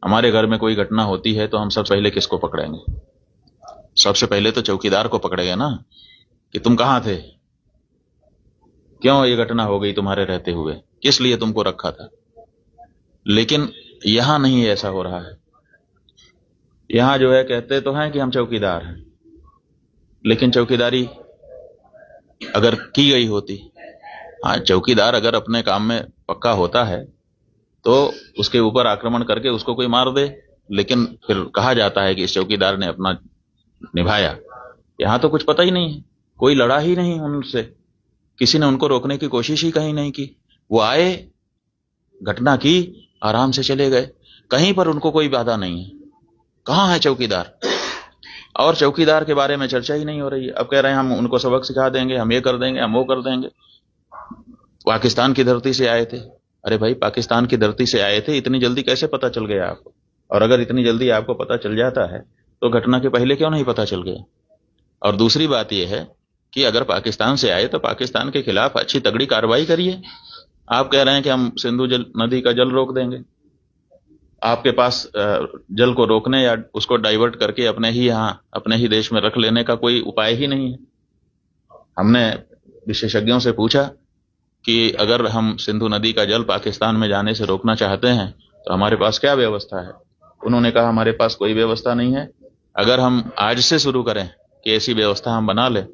हमारे घर में कोई घटना होती है तो हम सबसे पहले किसको पकड़ेंगे? सबसे पहले तो चौकीदार को पकड़ेंगे ना, कि तुम कहां थे, क्यों ये घटना हो गई तुम्हारे रहते हुए, किस लिए तुमको रखा था। लेकिन यहां नहीं ऐसा हो रहा है। यहां जो है कहते तो हैं कि हम चौकीदार हैं, लेकिन चौकीदारी अगर की गई होती, हाँ चौकीदार अगर अपने काम में पक्का होता है तो उसके ऊपर आक्रमण करके उसको कोई मार दे, लेकिन फिर कहा जाता है कि इस चौकीदार ने अपना निभाया। यहां तो कुछ पता ही नहीं है, कोई लड़ा ही नहीं उनसे, किसी ने उनको रोकने की कोशिश ही कहीं नहीं की। वो आए, घटना की, आराम से चले गए, कहीं पर उनको कोई बाधा नहीं है। कहां है चौकीदार? और चौकीदार के बारे में चर्चा ही नहीं हो रही है। अब कह रहे हैं हम उनको सबक सिखा देंगे, हम ये कर देंगे, हम वो कर देंगे। पाकिस्तान की धरती से आए थे। अरे भाई, पाकिस्तान की धरती से आए थे, इतनी जल्दी कैसे पता चल गया आपको? और अगर इतनी जल्दी आपको पता चल जाता है तो घटना के पहले क्यों नहीं पता चल गया? और दूसरी बात यह है कि अगर पाकिस्तान से आए तो पाकिस्तान के खिलाफ अच्छी तगड़ी कार्रवाई करिए। आप कह रहे हैं कि हम सिंधु नदी का जल रोक देंगे। आपके पास जल को रोकने या उसको डाइवर्ट करके अपने ही यहाँ, अपने ही देश में रख लेने का कोई उपाय ही नहीं है। हमने विशेषज्ञों से पूछा कि अगर हम सिंधु नदी का जल पाकिस्तान में जाने से रोकना चाहते हैं तो हमारे पास क्या व्यवस्था है? उन्होंने कहा हमारे पास कोई व्यवस्था नहीं है। अगर हम आज से शुरू करें कि ऐसी व्यवस्था हम बना लें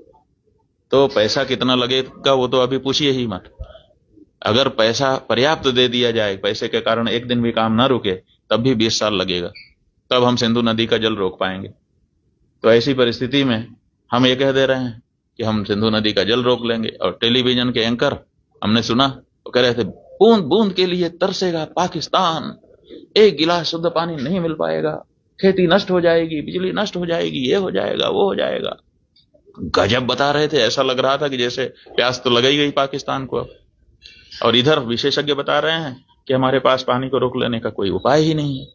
तो पैसा कितना लगेगा वो तो अभी पूछिए ही मत। अगर पैसा पर्याप्त दे दिया जाए, पैसे के कारण एक दिन भी काम ना रुके, तब भी 20 साल लगेगा, तब हम सिंधु नदी का जल रोक पाएंगे। तो ऐसी परिस्थिति में हम ये कह दे रहे हैं कि हम सिंधु नदी का जल रोक लेंगे। और टेलीविजन के एंकर हमने सुना वो कह रहे थे बूंद बूंद के लिए तरसेगा पाकिस्तान, एक गिलास शुद्ध पानी नहीं मिल पाएगा, खेती नष्ट हो जाएगी, बिजली नष्ट हो जाएगी, ये हो जाएगा, वो हो जाएगा। गजब बता रहे थे, ऐसा लग रहा था कि जैसे प्यास तो लग ही गई पाकिस्तान को अब। और इधर विशेषज्ञ बता रहे हैं कि हमारे पास पानी को रोक लेने का कोई उपाय ही नहीं है।